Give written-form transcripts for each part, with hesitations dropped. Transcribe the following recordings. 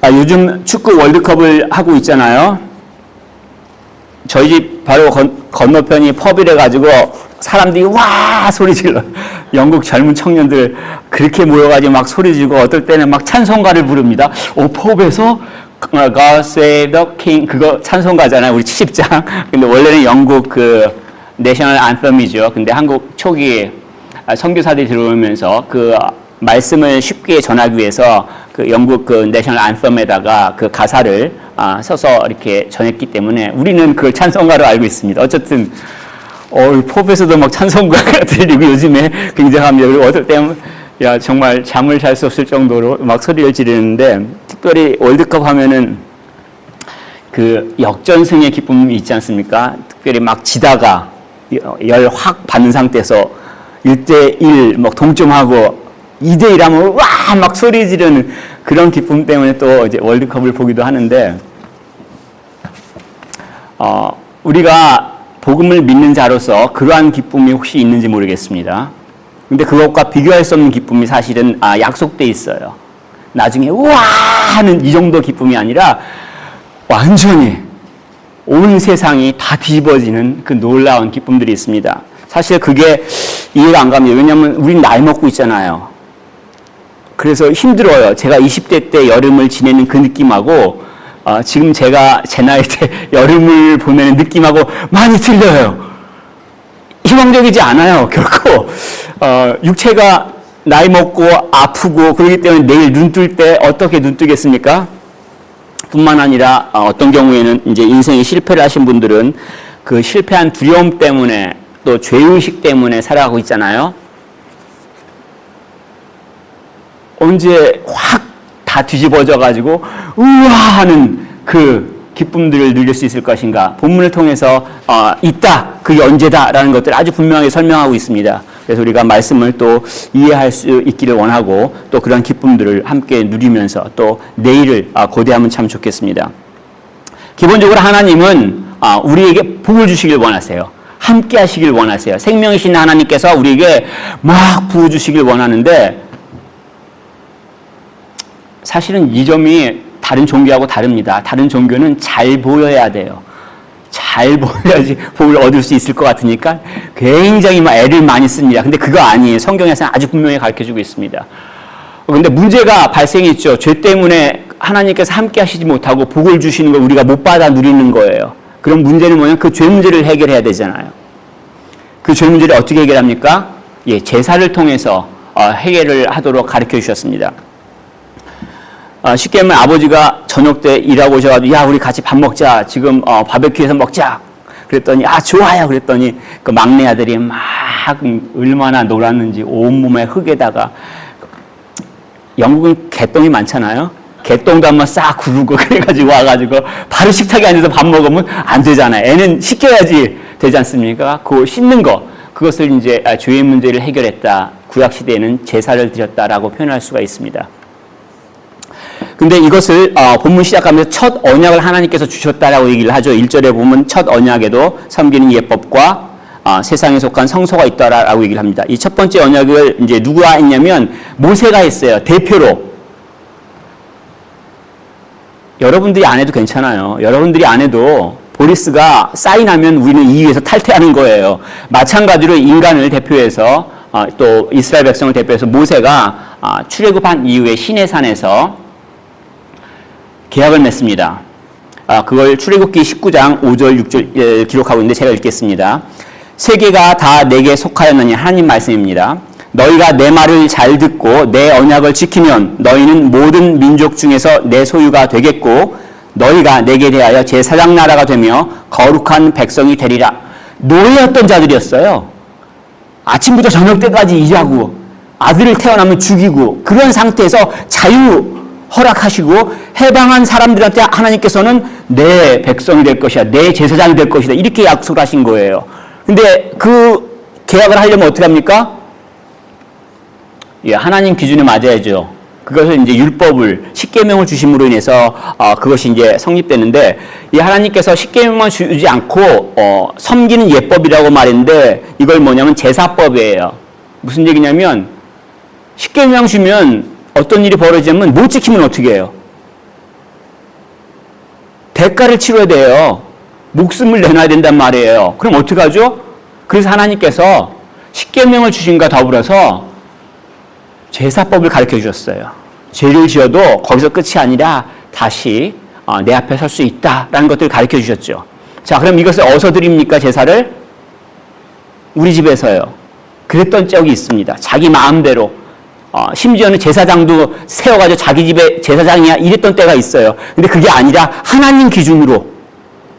요즘 축구 월드컵을 하고 있잖아요. 저희 집 바로 건너편이 펍이래 가지고 사람들이 와 소리 질러. 영국 젊은 청년들 그렇게 모여가지고 막 소리 지르고 어떨 때는 막 찬송가를 부릅니다. 펍에서 God Save the King 그거 찬송가잖아요. 우리 70장. 근데 원래는 영국 그 내셔널 안썸이죠. 근데 한국 초기에 선교사들이 들어오면서 그 말씀을 쉽게 전하기 위해서 그 영국 그 내셔널 안썸에다가 그 가사를 써서 이렇게 전했기 때문에 우리는 그걸 찬송가로 알고 있습니다. 어쨌든 펍에서도 막 찬송가가 들리고 요즘에 굉장합니다. 그리고 어떨 때는 야 정말 잠을 잘 수 없을 정도로 막 소리를 지르는데 특별히 월드컵 하면은 그 역전승의 기쁨이 있지 않습니까? 특별히 막 지다가 열 확 받는 상태에서 1대1 막 동점하고 2대1 하면 와 막 소리 지르는 그런 기쁨 때문에 또 이제 월드컵을 보기도 하는데 우리가 복음을 믿는 자로서 그러한 기쁨이 혹시 있는지 모르겠습니다. 근데 그것과 비교할 수 없는 기쁨이 사실은 약속돼 있어요. 나중에 우와 하는 이 정도 기쁨이 아니라 완전히 온 세상이 다 뒤집어지는 그 놀라운 기쁨들이 있습니다. 사실 그게 이해가 안 갑니다. 왜냐하면 우린 나이 먹고 있잖아요. 그래서 힘들어요. 제가 20대 때 여름을 지내는 그 느낌하고 지금 제가 제 나이 때 여름을 보내는 느낌하고 많이 틀려요. 희망적이지 않아요. 결코 육체가 나이 먹고 아프고 그렇기 때문에 내일 눈 뜰 때 어떻게 눈 뜨겠습니까? 뿐만 아니라 어떤 경우에는 이제 인생에 실패를 하신 분들은 그 실패한 두려움 때문에 또 죄의식 때문에 살아가고 있잖아요. 언제 확 다 뒤집어져 가지고 우와 하는 그 기쁨들을 누릴 수 있을 것인가. 본문을 통해서 있다. 그게 언제다라는 것들을 아주 분명하게 설명하고 있습니다. 그래서 우리가 말씀을 또 이해할 수 있기를 원하고 또 그런 기쁨들을 함께 누리면서 또 내일을 고대하면 참 좋겠습니다. 기본적으로 하나님은 우리에게 복을 주시길 원하세요. 함께 하시길 원하세요. 생명이신 하나님께서 우리에게 막 부어주시길 원하는데 사실은 이 점이 다른 종교하고 다릅니다. 다른 종교는 잘 보여야 돼요. 잘 보여야지 복을 얻을 수 있을 것 같으니까 굉장히 막 애를 많이 씁니다. 근데 그거 아니에요. 성경에서는 아주 분명히 가르쳐주고 있습니다. 근데 문제가 발생했죠. 죄 때문에 하나님께서 함께 하시지 못하고 복을 주시는 걸 우리가 못 받아 누리는 거예요. 그럼 문제는 뭐냐면 그 죄 문제를 해결해야 되잖아요. 그 죄 문제를 어떻게 해결합니까? 제사를 통해서 해결을 하도록 가르쳐 주셨습니다. 쉽게 하면 아버지가 저녁 때 일하고 오셔가지고 야 우리 같이 밥 먹자. 지금 바베큐에서 먹자. 그랬더니 좋아요. 그랬더니 그 막내 아들이 막 얼마나 놀았는지 온몸에 흙에다가 영국은 개똥이 많잖아요. 개똥도 한번 싹 구르고 그래가지고 와가지고 바로 식탁에 앉아서 밥 먹으면 안 되잖아요. 애는 씻겨야지 되지 않습니까? 그 씻는 거 그것을 이제 죄의 문제를 해결했다. 구약 시대에는 제사를 드렸다라고 표현할 수가 있습니다. 근데 이것을 본문 시작하면서 첫 언약을 하나님께서 주셨다라고 얘기를 하죠. 1절에 보면 첫 언약에도 섬기는 예법과 세상에 속한 성소가 있다라고 얘기를 합니다. 이 첫 번째 언약을 이제 누가 했냐면 모세가 했어요. 대표로. 여러분들이 안 해도 괜찮아요. 여러분들이 안 해도 보리스가 사인하면 우리는 이 위에서 탈퇴하는 거예요. 마찬가지로 인간을 대표해서 또 이스라엘 백성을 대표해서 모세가 출애굽한 이후에 시내산에서 계약을 맺습니다. 그걸 출애굽기 19장 5절 6절 기록하고 있는데 제가 읽겠습니다. 세계가 다 내게 속하였느니 하나님 말씀입니다. 너희가 내 말을 잘 듣고 내 언약을 지키면 너희는 모든 민족 중에서 내 소유가 되겠고 너희가 내게 대하여 제사장 나라가 되며 거룩한 백성이 되리라. 노예였던 자들이었어요. 아침부터 저녁 때까지 일하고 아들을 태어나면 죽이고 그런 상태에서 자유 허락하시고 해방한 사람들한테 하나님께서는 내 백성이 될 것이다. 내 제사장이 될 것이다. 이렇게 약속을 하신 거예요. 근데 그 계약을 하려면 어떻게 합니까? 하나님 기준에 맞아야죠. 그것을 이제 율법을 십계명을 주심으로 인해서 그것이 이제 성립되는데 이 하나님께서 십계명만 주지 않고 섬기는 예법이라고 말했는데 이걸 뭐냐면 제사법이에요. 무슨 얘기냐면 십계명 주면 어떤 일이 벌어지냐면 못 지키면 어떻게 해요? 대가를 치러야 돼요. 목숨을 내놔야 된단 말이에요. 그럼 어떡하죠? 그래서 하나님께서 십계명을 주신과 더불어서 제사법을 가르쳐 주셨어요. 죄를 지어도 거기서 끝이 아니라 다시 내 앞에 설 수 있다라는 것들을 가르쳐 주셨죠. 자, 그럼 이것을 어디서 드립니까? 제사를? 우리 집에서요. 그랬던 적이 있습니다. 자기 마음대로. 심지어는 제사장도 세워가지고 자기 집에 제사장이야 이랬던 때가 있어요. 근데 그게 아니라 하나님 기준으로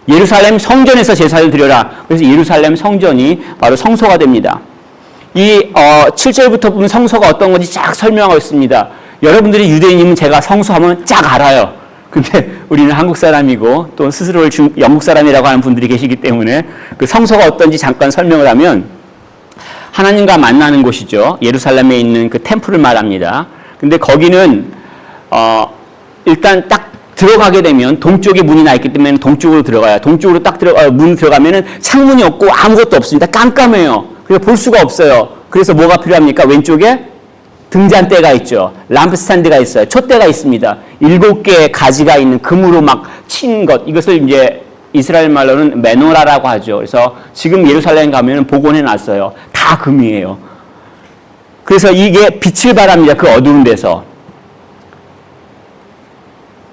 예루살렘 성전에서 제사를 드려라. 그래서 예루살렘 성전이 바로 성소가 됩니다. 이 7절부터 보면 성소가 어떤 건지 쫙 설명하고 있습니다. 여러분들이 유대인이면 제가 성소하면 쫙 알아요. 근데 우리는 한국 사람이고 또 스스로를 영국 사람이라고 하는 분들이 계시기 때문에 그 성소가 어떤지 잠깐 설명을 하면 하나님과 만나는 곳이죠. 예루살렘에 있는 그 템플을 말합니다. 근데 거기는 일단 딱 들어가게 되면 동쪽에 문이 나 있기 때문에 동쪽으로 들어가요. 동쪽으로 딱 문 들어가면은 창문이 없고 아무것도 없습니다. 깜깜해요. 그래서 볼 수가 없어요. 그래서 뭐가 필요합니까? 왼쪽에 등잔대가 있죠. 람프스탠드가 있어요. 촛대가 있습니다. 7개의 가지가 있는 금으로 막 친 것. 이것을 이제 이스라엘 말로는 메노라라고 하죠. 그래서 지금 예루살렘 가면 복원해 놨어요. 다 금이에요. 그래서 이게 빛을 발합니다. 그 어두운 데서.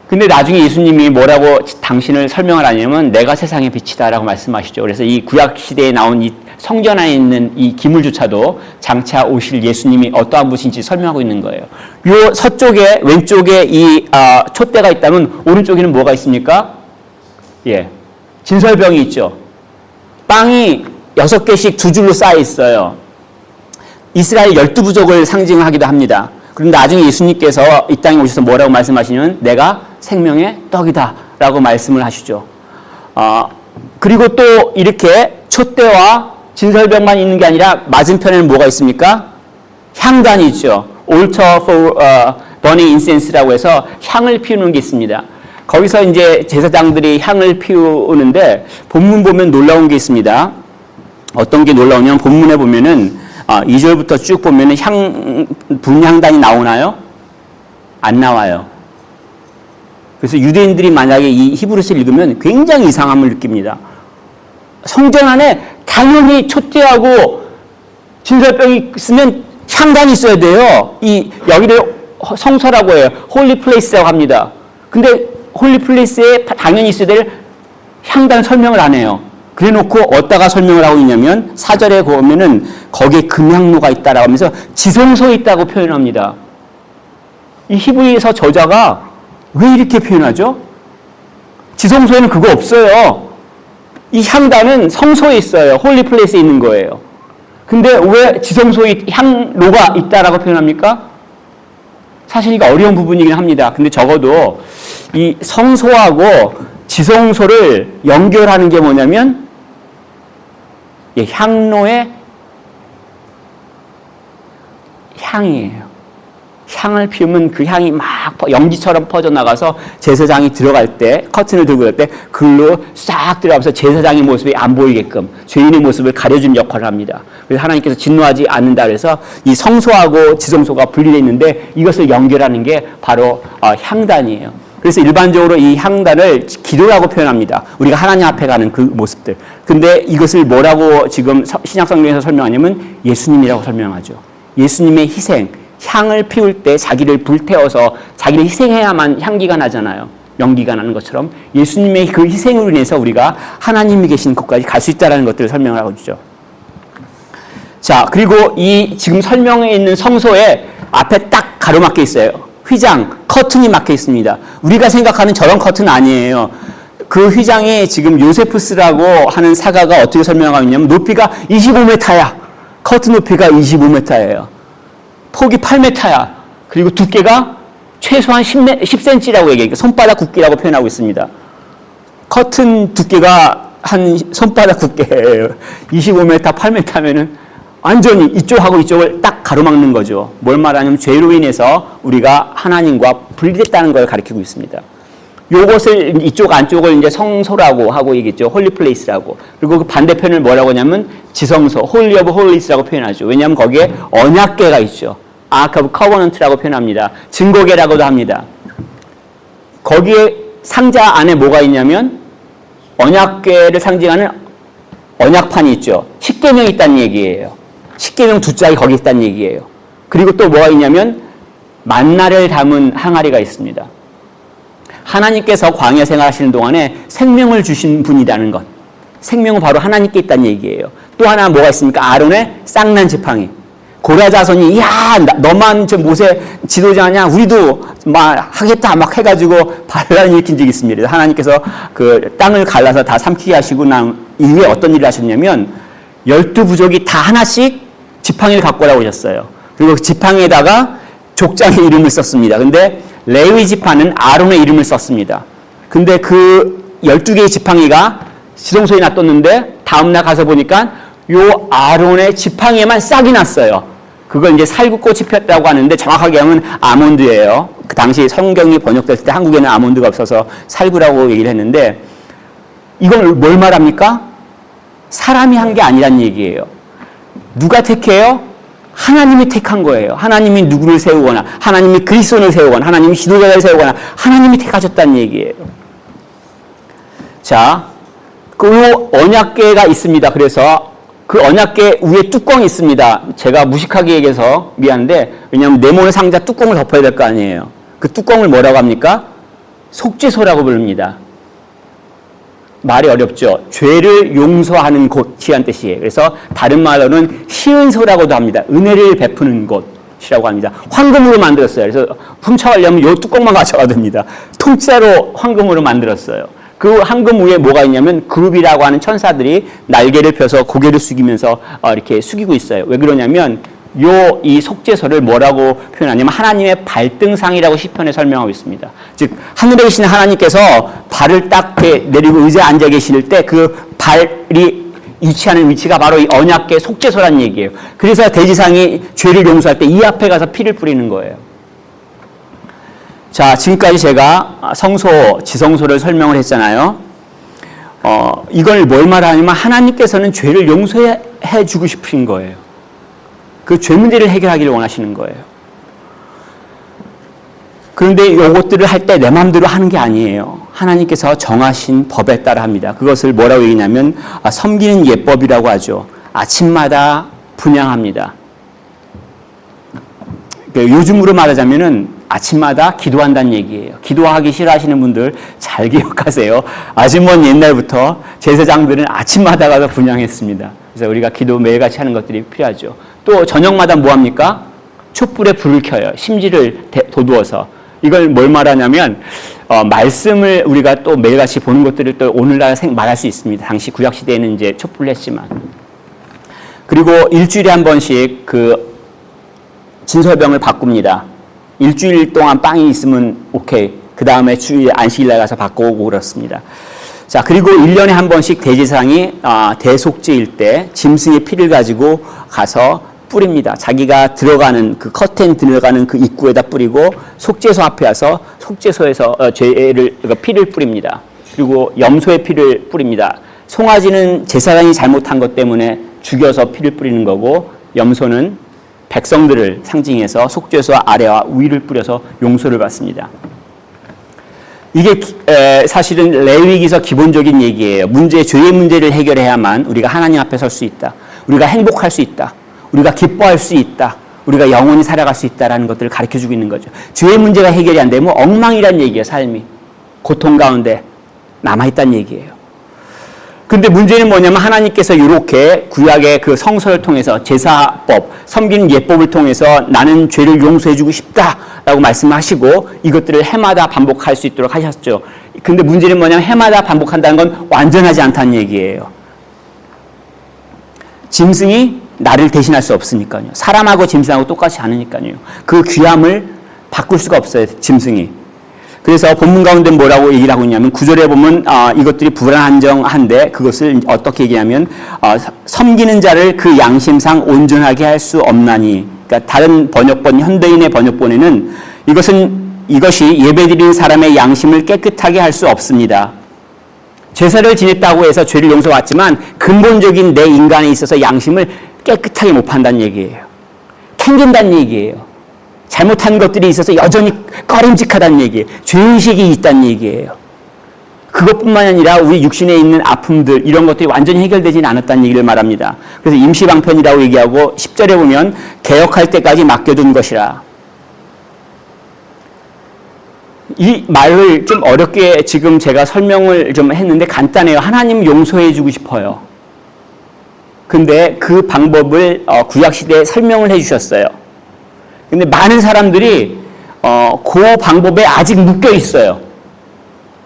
근데 나중에 예수님이 뭐라고 당신을 설명을 하냐면 내가 세상의 빛이다라고 말씀하시죠. 그래서 이 구약 시대에 나온 이 성전 안에 있는 이 기물조차도 장차 오실 예수님이 어떠한 분인지 설명하고 있는 거예요. 요 서쪽에 왼쪽에 이 촛대가 있다면 오른쪽에는 뭐가 있습니까? 예, 진설병이 있죠. 빵이 6개씩 두 줄로 쌓여 있어요. 이스라엘 12부족을 상징하기도 합니다. 그런데 나중에 예수님께서 이 땅에 오셔서 뭐라고 말씀하시냐면 내가 생명의 떡이다 라고 말씀을 하시죠. 그리고 또 이렇게 촛대와 진설병만 있는 게 아니라 맞은편에는 뭐가 있습니까? 향단이 있죠. Altar for burning incense라고 해서 향을 피우는 게 있습니다. 거기서 이제 제사장들이 향을 피우는데 본문 보면 놀라운 게 있습니다. 어떤 게 놀라우냐면 본문에 보면은 2절부터 쭉 보면은 분향단이 나오나요? 안 나와요. 그래서 유대인들이 만약에 이 히브리서를 읽으면 굉장히 이상함을 느낍니다. 성전 안에 당연히 촛대하고 진설병이 있으면 향단이 있어야 돼요. 여기를 성소라고 해요. 홀리 플레이스라고 합니다. 근데 홀리 플레이스에 당연히 있어야 될 향단 설명을 안 해요. 그래 놓고 어디다가 설명을 하고 있냐면 4절에 보면은 거기에 금향로가 있다라고 하면서 지성소에 있다고 표현합니다. 이 히브리서 저자가 왜 이렇게 표현하죠? 지성소에는 그거 없어요. 이 향단은 성소에 있어요. 홀리 플레이스에 있는 거예요. 근데 왜 지성소에 향로가 있다라고 표현합니까? 사실 이게 어려운 부분이긴 합니다. 근데 적어도 이 성소하고 지성소를 연결하는 게 뭐냐면 향로의 향이에요. 향을 피우면 그 향이 막 연기처럼 퍼져나가서 제사장이 들어갈 때 커튼을 들고 갈 때 글로 싹 들어가면서 제사장의 모습이 안 보이게끔 죄인의 모습을 가려주는 역할을 합니다. 그래서 하나님께서 진노하지 않는다 그래서 이 성소하고 지성소가 분리되어 있는데 이것을 연결하는 게 바로 향단이에요. 그래서 일반적으로 이 향단을 기도라고 표현합니다. 우리가 하나님 앞에 가는 그 모습들. 근데 이것을 뭐라고 지금 신약성경에서 설명하냐면 예수님이라고 설명하죠. 예수님의 희생, 향을 피울 때 자기를 불태워서 자기를 희생해야만 향기가 나잖아요. 연기가 나는 것처럼 예수님의 그 희생으로 인해서 우리가 하나님이 계신 곳까지 갈 수 있다는 것들을 설명을 하고 있죠. 자, 그리고 이 지금 설명에 있는 성소에 앞에 딱 가로막혀 있어요. 휘장, 커튼이 막혀 있습니다. 우리가 생각하는 저런 커튼 아니에요. 그 휘장이 지금 요세푸스라고 하는 사가가 어떻게 설명하고 있냐면 높이가 25m야. 커튼 높이가 25m예요. 폭이 8m야. 그리고 두께가 최소한 10cm라고 얘기해요. 손바닥 굵기라고 표현하고 있습니다. 커튼 두께가 한 손바닥 두께예요. 25m, 8m면은 완전히 이쪽하고 이쪽을 딱 가로막는 거죠. 뭘 말하냐면 죄로 인해서 우리가 하나님과 분리됐다는 걸 가리키고 있습니다. 요것을 이쪽 안쪽을 이제 성소라고 하고 얘기했죠. 홀리 플레이스라고. 그리고 그 반대편을 뭐라고 하냐면 지성소, 홀리 오브 홀리스라고 표현하죠. 왜냐하면 거기에 언약궤가 있죠. 아크 오브 커버넌트라고 표현합니다. 증거궤라고도 합니다. 거기에 상자 안에 뭐가 있냐면 언약궤를 상징하는 언약판이 있죠. 십계명이 있다는 얘기예요. 십계명 두 짝이 거기 있다는 얘기예요. 그리고 또 뭐가 있냐면 만나를 담은 항아리가 있습니다. 하나님께서 광야 생활하시는 동안에 생명을 주신 분이라는 것. 생명은 바로 하나님께 있다는 얘기예요. 또 하나 뭐가 있습니까? 아론의 쌍난 지팡이. 고라 자손이 야 너만 저 모세 지도자냐? 우리도 막 하겠다 막 해가지고 반란을 일으킨 적이 있습니다. 그래서 하나님께서 그 땅을 갈라서 다 삼키게 하시고 난 이후에 어떤 일을 하셨냐면 12부족이 다 하나씩 지팡이를 갖고 오라고 하셨어요. 그리고 그 지팡이에다가 족장의 이름을 썼습니다. 근데 레위 지파는 아론의 이름을 썼습니다. 근데 그 12개의 지팡이가 지성소에 놔뒀는데 다음날 가서 보니까 요 아론의 지팡이에만 싹이 났어요. 그걸 이제 살구꽃이 폈다고 하는데 정확하게 하면 아몬드예요. 그 당시 성경이 번역될 때 한국에는 아몬드가 없어서 살구라고 얘기를 했는데 이걸 뭘 말합니까? 사람이 한 게 아니란 얘기예요. 누가 택해요? 하나님이 택한 거예요. 하나님이 누구를 세우거나 하나님이 그리스도를 세우거나 하나님이 지도자를 세우거나 하나님이 택하셨다는 얘기예요. 자, 그 언약궤가 있습니다. 그래서 그 언약궤 위에 뚜껑이 있습니다. 제가 무식하게 얘기해서 미안한데 왜냐하면 네모의 상자 뚜껑을 덮어야 될 거 아니에요. 그 뚜껑을 뭐라고 합니까? 속죄소라고 부릅니다. 말이 어렵죠. 죄를 용서하는 곳이란 뜻이에요. 그래서 다른 말로는 시은소라고도 합니다. 은혜를 베푸는 곳이라고 합니다. 황금으로 만들었어요. 그래서 훔쳐가려면 이 뚜껑만 가져가야 됩니다. 통째로 황금으로 만들었어요. 그 황금 위에 뭐가 있냐면 그룹이라고 하는 천사들이 날개를 펴서 고개를 숙이면서 이렇게 숙이고 있어요. 왜 그러냐면 이 속죄소를 뭐라고 표현하냐면 하나님의 발등상이라고 시편에 설명하고 있습니다. 즉 하늘에 계신 하나님께서 발을 딱 내리고 의자에 앉아 계실 때 그 발이 위치하는 위치가 바로 이 언약궤 속죄소라는 얘기예요. 그래서 대지상이 죄를 용서할 때 이 앞에 가서 피를 뿌리는 거예요. 자, 지금까지 제가 성소, 지성소를 설명을 했잖아요. 이걸 뭘 말하냐면 하나님께서는 죄를 용서해 주고 싶으신 거예요. 그 죄 문제를 해결하기를 원하시는 거예요. 그런데 이것들을 할 때 내 마음대로 하는 게 아니에요. 하나님께서 정하신 법에 따라 합니다. 그것을 뭐라고 얘기냐면 섬기는 예법이라고 하죠. 아침마다 분향합니다. 요즘으로 말하자면은 아침마다 기도한다는 얘기예요. 기도하기 싫어하시는 분들 잘 기억하세요. 아주 먼 옛날부터 제사장들은 아침마다 가서 분향했습니다. 그래서 우리가 기도 매일같이 하는 것들이 필요하죠. 또 저녁마다 뭐 합니까? 촛불에 불을 켜요. 심지를 돋우어서. 이걸 뭘 말하냐면 말씀을 우리가 또 매일같이 보는 것들을 또 오늘날 말할 수 있습니다. 당시 구약시대에는 이제 촛불을 했지만. 그리고 일주일에 한 번씩 그 진설병을 바꿉니다. 일주일 동안 빵이 있으면 오케이. 그 다음에 주일 안식일날 가서 바꿔오고 그렇습니다. 자, 그리고 1년에 한 번씩 대제사장이 대속죄일 때 짐승의 피를 가지고 가서 뿌립니다. 자기가 들어가는 그 커튼 들어가는 그 입구에다 뿌리고 속죄소 앞에 와서 속죄소에서 피를 뿌립니다. 그리고 염소의 피를 뿌립니다. 송아지는 제사장이 잘못한 것 때문에 죽여서 피를 뿌리는 거고 염소는 백성들을 상징해서 속죄소 아래와 위를 뿌려서 용서를 받습니다. 이게 사실은 레위기서 기본적인 얘기예요. 죄의 문제를 해결해야만 우리가 하나님 앞에 설 수 있다. 우리가 행복할 수 있다. 우리가 기뻐할 수 있다. 우리가 영원히 살아갈 수 있다라는 것들을 가르쳐주고 있는 거죠. 죄의 문제가 해결이 안 되면 엉망이란 얘기예요. 삶이. 고통 가운데 남아있다는 얘기예요. 근데 문제는 뭐냐면 하나님께서 이렇게 구약의 그 성서를 통해서 제사법, 섬기는 예법을 통해서 나는 죄를 용서해주고 싶다라고 말씀하시고 이것들을 해마다 반복할 수 있도록 하셨죠. 근데 문제는 뭐냐면 해마다 반복한다는 건 완전하지 않다는 얘기예요. 짐승이 나를 대신할 수 없으니까요. 사람하고 짐승하고 똑같이 않으니까요. 그 귀함을 바꿀 수가 없어요. 짐승이. 그래서 본문 가운데 뭐라고 얘기를 하고 있냐면 9절에 보면 이것들이 불안정한데 그것을 어떻게 얘기하면 섬기는 자를 그 양심상 온전하게 할 수 없나니. 그러니까 다른 번역본 현대인의 번역본에는 이것이 예배드리는 사람의 양심을 깨끗하게 할 수 없습니다. 제사를 지냈다고 해서 죄를 용서받지만 근본적인 내 인간에 있어서 양심을 깨끗하게 못 판다는 얘기예요. 캥긴다는 얘기예요. 잘못한 것들이 있어서 여전히 꺼림직하다는 얘기예요. 죄의식이 있다는 얘기예요. 그것뿐만 아니라 우리 육신에 있는 아픔들 이런 것들이 완전히 해결되지는 않았다는 얘기를 말합니다. 그래서 임시방편이라고 얘기하고 10절에 보면 개혁할 때까지 맡겨둔 것이라. 이 말을 좀 어렵게 지금 제가 설명을 좀 했는데 간단해요. 하나님 용서해 주고 싶어요. 근데 그 방법을 구약시대에 설명을 해 주셨어요. 근데 많은 사람들이 그 방법에 아직 묶여 있어요.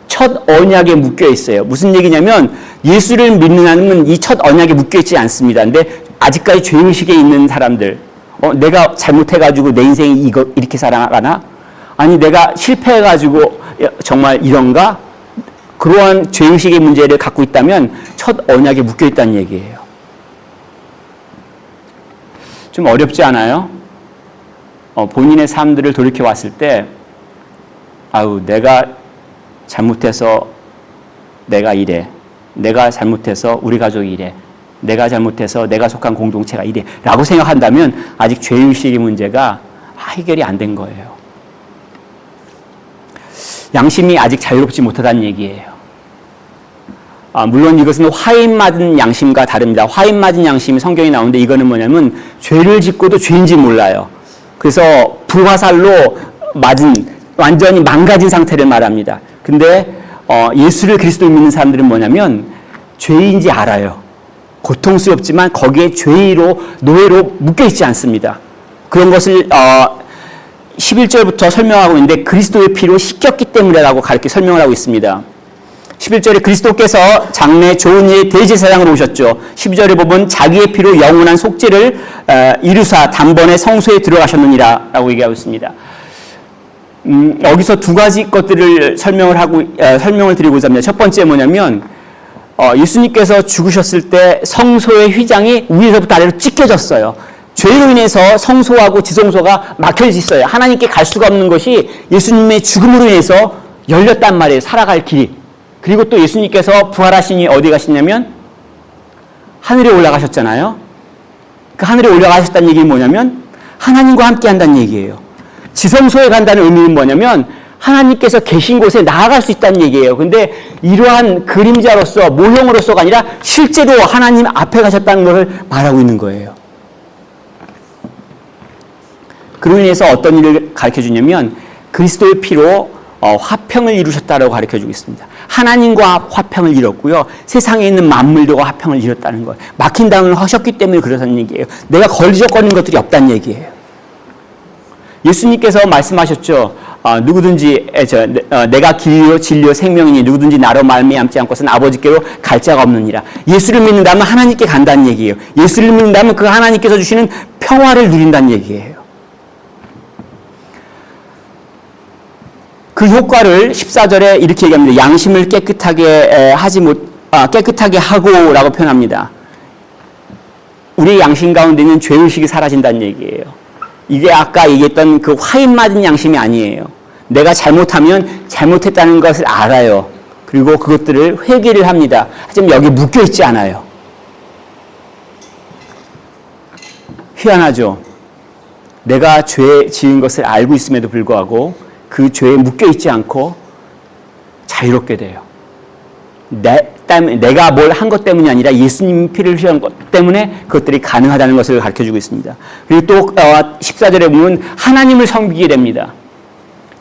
첫 언약에 묶여 있어요. 무슨 얘기냐면 예수를 믿는 사람은 이 첫 언약에 묶여 있지 않습니다. 근데 아직까지 죄의식에 있는 사람들, 내가 잘못해가지고 내 인생이 이렇게 살아가나? 아니 내가 실패해가지고 정말 이런가? 그러한 죄의식의 문제를 갖고 있다면 첫 언약에 묶여 있다는 얘기예요. 좀 어렵지 않아요? 본인의 삶들을 돌이켜 봤을 때 아우 내가 잘못해서 내가 이래, 내가 잘못해서 우리 가족이 이래, 내가 잘못해서 내가 속한 공동체가 이래 라고 생각한다면 아직 죄의식의 문제가 해결이 안 된 거예요. 양심이 아직 자유롭지 못하다는 얘기예요. 물론 이것은 화인 맞은 양심과 다릅니다. 화인 맞은 양심이 성경에 나오는데 이거는 뭐냐면 죄를 짓고도 죄인지 몰라요. 그래서 불화살로 맞은 완전히 망가진 상태를 말합니다. 근데 예수를 그리스도를 믿는 사람들은 뭐냐면 죄인지 알아요. 고통스럽지만 거기에 죄의로 노예로 묶여있지 않습니다. 그런 것을 11절부터 설명하고 있는데 그리스도의 피로 씻겼기 때문이라고 가르쳐 설명을 하고 있습니다. 11절에 그리스도께서 장래 좋은 일 대제사장으로 오셨죠. 12절에 보면 자기의 피로 영원한 속죄를 이루사 단번에 성소에 들어가셨느니라 라고 얘기하고 있습니다. 여기서 두 가지 것들을 설명을 드리고자 합니다. 첫 번째 뭐냐면 예수님께서 죽으셨을 때 성소의 휘장이 위에서부터 아래로 찢겨졌어요. 죄로 인해서 성소하고 지성소가 막혀져 있어요. 하나님께 갈 수가 없는 것이 예수님의 죽음으로 인해서 열렸단 말이에요. 살아갈 길이. 그리고 또 예수님께서 부활하시니 어디 가시냐면 하늘에 올라가셨잖아요. 그 하늘에 올라가셨다는 얘기는 뭐냐면 하나님과 함께 한다는 얘기예요. 지성소에 간다는 의미는 뭐냐면 하나님께서 계신 곳에 나아갈 수 있다는 얘기예요. 근데 이러한 그림자로서 모형으로서가 아니라 실제로 하나님 앞에 가셨다는 것을 말하고 있는 거예요. 그로 인해서 어떤 일을 가르쳐 주냐면 그리스도의 피로 화평을 이루셨다라고 가르쳐 주고 있습니다. 하나님과 화평을 이뤘고요. 세상에 있는 만물들과 화평을 이뤘다는 거예요. 막힌 땅을 하셨기 때문에 그렇다는 얘기예요. 내가 걸리적거리는 것들이 없다는 얘기예요. 예수님께서 말씀하셨죠. 누구든지 내가 길이요 진리요 생명이니 누구든지 나로 말미암지 않고서는 아버지께로 갈 자가 없느니라. 예수를 믿는다면 하나님께 간다는 얘기예요. 예수를 믿는다면 그 하나님께서 주시는 평화를 누린다는 얘기예요. 그 효과를 14절에 이렇게 얘기합니다. 양심을 깨끗하게 깨끗하게 하고라고 표현합니다. 우리의 양심 가운데 있는 죄의식이 사라진다는 얘기예요. 이게 아까 얘기했던 그 화인 맞은 양심이 아니에요. 내가 잘못하면 잘못했다는 것을 알아요. 그리고 그것들을 회개를 합니다. 하지만 여기 묶여 있지 않아요. 희한하죠. 내가 죄 지은 것을 알고 있음에도 불구하고 그 죄에 묶여 있지 않고 자유롭게 돼요. 내가 뭘 한 것 때문이 아니라 예수님 피를 흘린 것 때문에 그것들이 가능하다는 것을 가르쳐주고 있습니다. 그리고 또 14절에 보면 하나님을 섬기게 됩니다.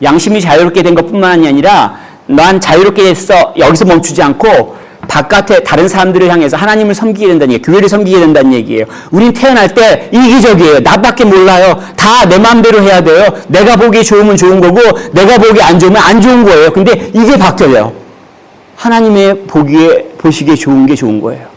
양심이 자유롭게 된 것뿐만이 아니라 난 자유롭게 됐어 여기서 멈추지 않고 바깥에 다른 사람들을 향해서 하나님을 섬기게 된다는 얘기예요. 교회를 섬기게 된다는 얘기예요. 우린 태어날 때 이기적이에요. 나밖에 몰라요. 다 내 마음대로 해야 돼요. 내가 보기 좋으면 좋은 거고 내가 보기 안 좋으면 안 좋은 거예요. 근데 이게 바뀌어요. 하나님의 보시기에 좋은 게 좋은 거예요.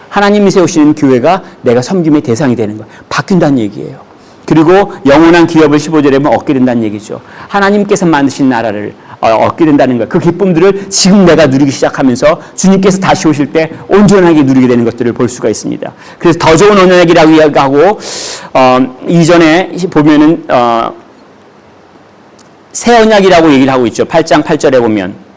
하나님이 세우시는 교회가 내가 섬김의 대상이 되는 거예요. 바뀐다는 얘기예요. 그리고 영원한 기업을 15절에 보면 얻게 된다는 얘기죠. 하나님께서 만드신 나라를 얻게 된다는 거예요. 그 기쁨들을 지금 내가 누리기 시작하면서 주님께서 다시 오실 때 온전하게 누리게 되는 것들을 볼 수가 있습니다. 그래서 더 좋은 언약이라고 이야기하고 이전에 보면은 새 언약이라고 얘기를 하고 있죠. 8장 8절에 보면.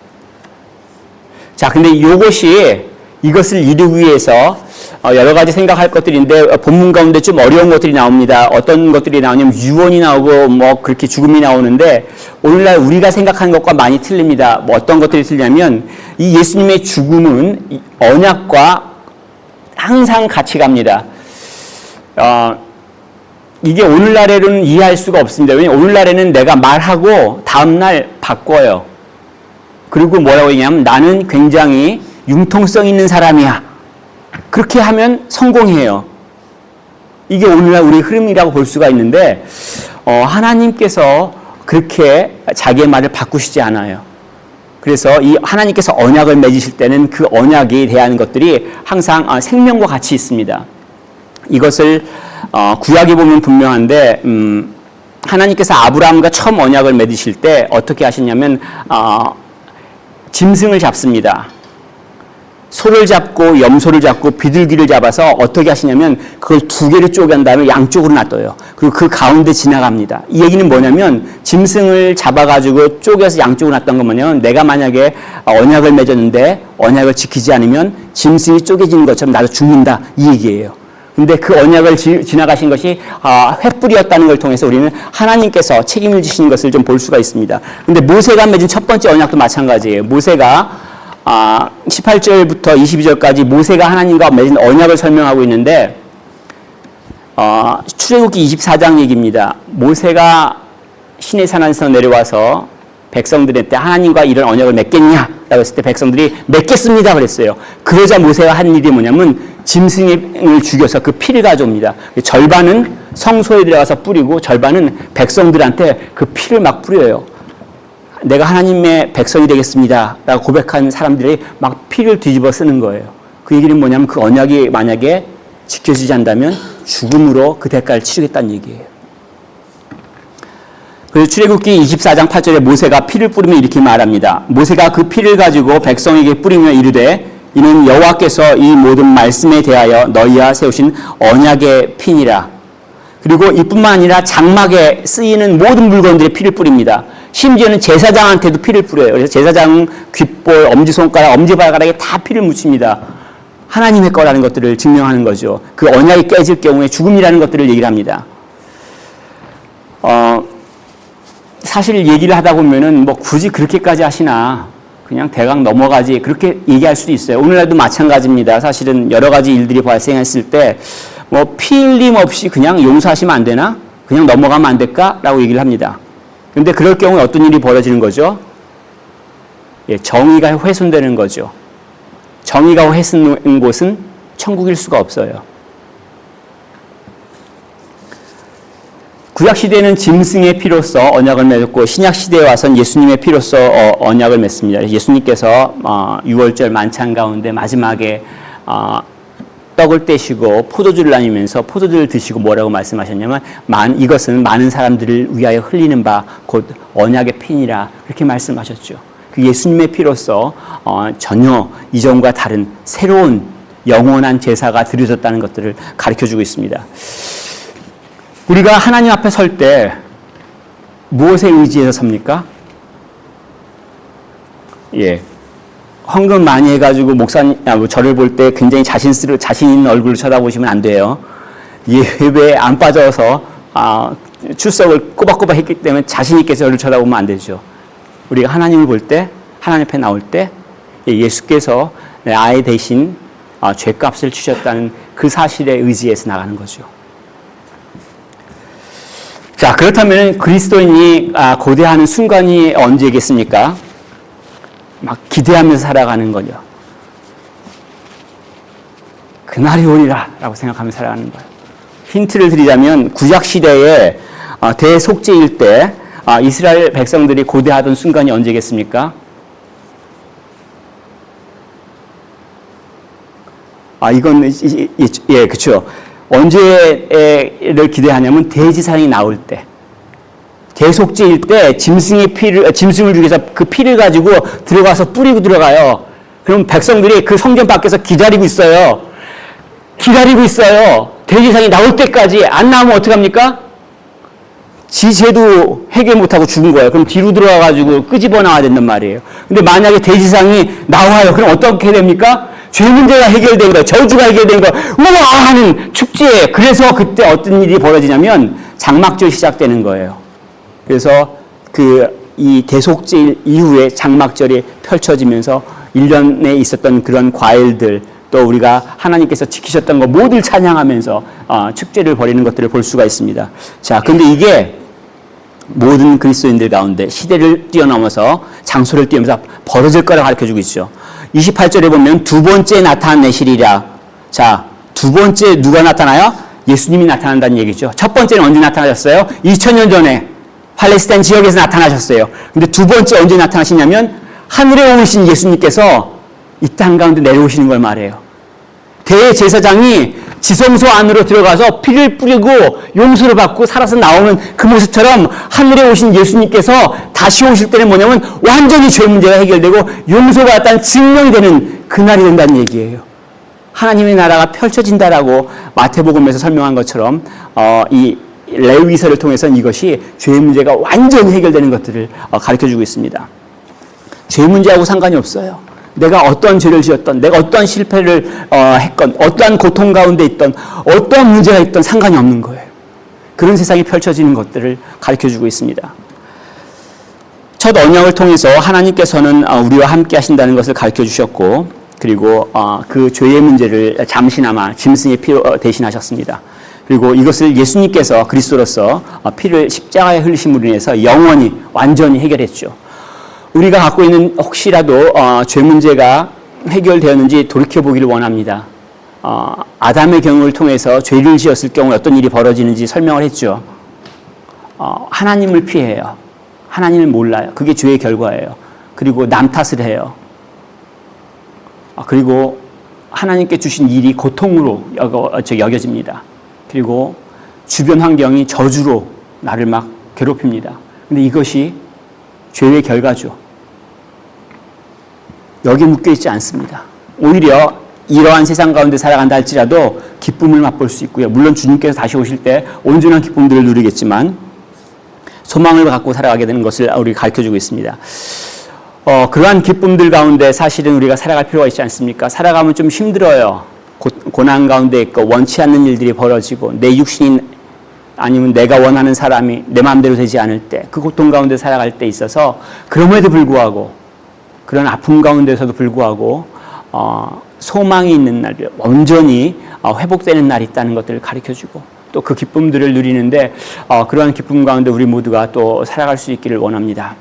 자, 근데 이것을 이루기 위해서 여러 가지 생각할 것들인데 본문 가운데 좀 어려운 것들이 나옵니다. 어떤 것들이 나오냐면 유언이 나오고 뭐 그렇게 죽음이 나오는데 오늘날 우리가 생각하는 것과 많이 틀립니다. 뭐 어떤 것들이 틀리냐면 이 예수님의 죽음은 언약과 항상 같이 갑니다. 이게 오늘날에는 이해할 수가 없습니다. 왜냐하면 오늘날에는 내가 말하고 다음날 바꿔요. 그리고 뭐라고 얘기하냐면 나는 굉장히 융통성 있는 사람이야. 그렇게 하면 성공해요. 이게 오늘날 우리 흐름이라고 볼 수가 있는데 하나님께서 그렇게 자기의 말을 바꾸시지 않아요. 그래서 이 하나님께서 언약을 맺으실 때는 그 언약에 대한 것들이 항상 생명과 같이 있습니다. 이것을 구약에 보면 분명한데 하나님께서 아브라함과 처음 언약을 맺으실 때 어떻게 하시냐면 짐승을 잡습니다. 소를 잡고 염소를 잡고 비둘기를 잡아서 어떻게 하시냐면 그걸 두 개를 쪼갠 다음에 양쪽으로 놔둬요. 그리고 그 가운데 지나갑니다. 이 얘기는 뭐냐면 짐승을 잡아가지고 쪼개서 양쪽으로 놨던 건 뭐냐면 내가 만약에 언약을 맺었는데 언약을 지키지 않으면 짐승이 쪼개지는 것처럼 나도 죽는다 이 얘기예요. 근데 그 언약을 지나가신 것이 횃불이었다는 걸 통해서 우리는 하나님께서 책임을 지시는 것을 좀 볼 수가 있습니다. 근데 모세가 맺은 첫 번째 언약도 마찬가지예요. 모세가 18절부터 22절까지 모세가 하나님과 맺은 언약을 설명하고 있는데 출애굽기 24장 얘기입니다. 모세가 시내산에서 내려와서 백성들한테 하나님과 이런 언약을 맺겠냐? 라고 했을 때 백성들이 맺겠습니다. 그랬어요. 그러자 모세가 한 일이 뭐냐면 짐승을 죽여서 그 피를 가져옵니다. 절반은 성소에 들어가서 뿌리고 절반은 백성들한테 그 피를 막 뿌려요. 내가 하나님의 백성이 되겠습니다. 라고 고백한 사람들이 막 피를 뒤집어 쓰는 거예요. 그 얘기는 뭐냐면 그 언약이 만약에 지켜지지 않는다면 죽음으로 그 대가를 치르겠다는 얘기예요. 그래서 출애굽기 24장 8절에 모세가 피를 뿌리며 이렇게 말합니다. 모세가 그 피를 가지고 백성에게 뿌리며 이르되 이는 여호와께서 이 모든 말씀에 대하여 너희와 세우신 언약의 피니라. 그리고 이뿐만 아니라 장막에 쓰이는 모든 물건들의 피를 뿌립니다. 심지어는 제사장한테도 피를 뿌려요. 그래서 제사장 귓볼, 엄지손가락, 엄지발가락에 다 피를 묻힙니다. 하나님의 거라는 것들을 증명하는 거죠. 그 언약이 깨질 경우에 죽음이라는 것들을 얘기를 합니다. 사실 얘기를 하다 보면은 뭐 굳이 그렇게까지 하시나 그냥 대강 넘어가지 그렇게 얘기할 수도 있어요. 오늘날도 마찬가지입니다. 사실은 여러 가지 일들이 발생했을 때 뭐 피 흘림 없이 그냥 용서하시면 안 되나? 그냥 넘어가면 안 될까? 라고 얘기를 합니다. 근데 그럴 경우에 어떤 일이 벌어지는 거죠? 정의가 훼손되는 거죠. 정의가 훼손된 곳은 천국일 수가 없어요. 구약시대에는 짐승의 피로서 언약을 맺었고 신약시대에 와서는 예수님의 피로서 언약을 맺습니다. 예수님께서 유월절 만찬 가운데 마지막에 떡을 떼시고 포도주를 나누면서 포도주를 드시고 뭐라고 말씀하셨냐면 이것은 많은 사람들을 위하여 흘리는 바 곧 언약의 피니라 그렇게 말씀하셨죠. 그 예수님의 피로서 전혀 이전과 다른 새로운 영원한 제사가 드려졌다는 것들을 가르쳐주고 있습니다. 우리가 하나님 앞에 설 때 무엇에 의지해서 섭니까? 헌금 많이 해가지고 목사님, 저를 볼 때 굉장히 자신 있는 얼굴을 쳐다보시면 안 돼요. 예배에 안 빠져서 출석을 꼬박꼬박 했기 때문에 자신 있게 저를 쳐다보면 안 되죠. 우리가 하나님을 볼 때, 하나님 앞에 나올 때 예수께서 나의 대신 죄값을 치셨다는 그 사실에 의지해서 나가는 거죠. 자, 그렇다면 그리스도인이 고대하는 순간이 언제겠습니까? 막 기대하면서 살아가는 거죠. 그날이 오리라 라고 생각하면서 살아가는 거예요. 힌트를 드리자면 구약시대에 대속죄일 때 이스라엘 백성들이 고대하던 순간이 언제겠습니까? 이건 그렇죠. 언제를 기대하냐면 대지상이 나올 때. 대속죄일 때 짐승을 죽여서 그 피를 가지고 들어가서 뿌리고 들어가요. 그럼 백성들이 그 성전 밖에서 기다리고 있어요. 대지상이 나올 때까지 안 나오면 어떡합니까? 지죄도 해결 못하고 죽은 거예요. 그럼 뒤로 들어가가지고 끄집어 나와야 된단 말이에요. 근데 만약에 대지상이 나와요. 그럼 어떻게 됩니까? 죄 문제가 해결된 거, 저주가 해결된 거, 우와! 하는 축제에. 그래서 그때 어떤 일이 벌어지냐면 장막절 시작되는 거예요. 그래서 이 대속죄 이후에 장막절이 펼쳐지면서 1년에 있었던 그런 과일들, 또 우리가 하나님께서 지키셨던 거 모두를 찬양하면서 축제를 벌이는 것들을 볼 수가 있습니다. 자, 근데 이게 모든 그리스도인들 가운데 시대를 뛰어넘어서 장소를 뛰어넘어서 벌어질 거라고 가르쳐주고 있죠. 28절에 보면 두 번째 나타내시리라. 자, 두 번째 누가 나타나요? 예수님이 나타난다는 얘기죠. 첫 번째는 언제 나타나셨어요? 2000년 전에 팔레스타인 지역에서 나타나셨어요. 근데 두 번째 언제 나타나시냐면 하늘에 오르신 예수님께서 이 땅 가운데 내려오시는 걸 말해요. 대제사장이 지성소 안으로 들어가서 피를 뿌리고 용서를 받고 살아서 나오는 그 모습처럼 하늘에 오신 예수님께서 다시 오실 때는 뭐냐면 완전히 죄 문제가 해결되고 용서가 받았다는 증명이 되는 그날이 된다는 얘기예요. 하나님의 나라가 펼쳐진다라고 마태복음에서 설명한 것처럼 이 레위기서를 통해서는 이것이 죄 문제가 완전히 해결되는 것들을 가르쳐주고 있습니다. 죄 문제하고 상관이 없어요. 내가 어떠한 죄를 지었던, 내가 어떠한 실패를 했건, 어떠한 고통 가운데 있던, 어떠한 문제가 있던 상관이 없는 거예요. 그런 세상이 펼쳐지는 것들을 가르쳐주고 있습니다. 첫 언약을 통해서 하나님께서는 우리와 함께 하신다는 것을 가르쳐주셨고, 그리고 그 죄의 문제를 잠시나마 짐승의 피로 대신하셨습니다. 그리고 이것을 예수님께서 그리스도로서 피를 십자가에 흘리심으로 인해서 영원히 완전히 해결했죠. 우리가 갖고 있는 혹시라도 죄 문제가 해결되었는지 돌이켜보기를 원합니다. 아담의 경우를 통해서 죄를 지었을 경우에 어떤 일이 벌어지는지 설명을 했죠. 하나님을 피해요. 하나님을 몰라요. 그게 죄의 결과예요. 그리고 남 탓을 해요. 그리고 하나님께 주신 일이 고통으로 여겨집니다. 그리고 주변 환경이 저주로 나를 막 괴롭힙니다. 근데 이것이 죄의 결과죠. 여기 묶여있지 않습니다. 오히려 이러한 세상 가운데 살아간다 할지라도 기쁨을 맛볼 수 있고요. 물론 주님께서 다시 오실 때 온전한 기쁨들을 누리겠지만 소망을 갖고 살아가게 되는 것을 우리가 가르쳐주고 있습니다. 그러한 기쁨들 가운데 사실은 우리가 살아갈 필요가 있지 않습니까? 살아가면 좀 힘들어요. 고난 가운데 있고 원치 않는 일들이 벌어지고 내 육신이 아니면 내가 원하는 사람이 내 마음대로 되지 않을 때 그 고통 가운데 살아갈 때 있어서 그럼에도 불구하고 그런 아픔 가운데서도 불구하고 소망이 있는 날, 온전히 회복되는 날이 있다는 것들을 가르쳐주고 또 그 기쁨들을 누리는데 그러한 기쁨 가운데 우리 모두가 또 살아갈 수 있기를 원합니다.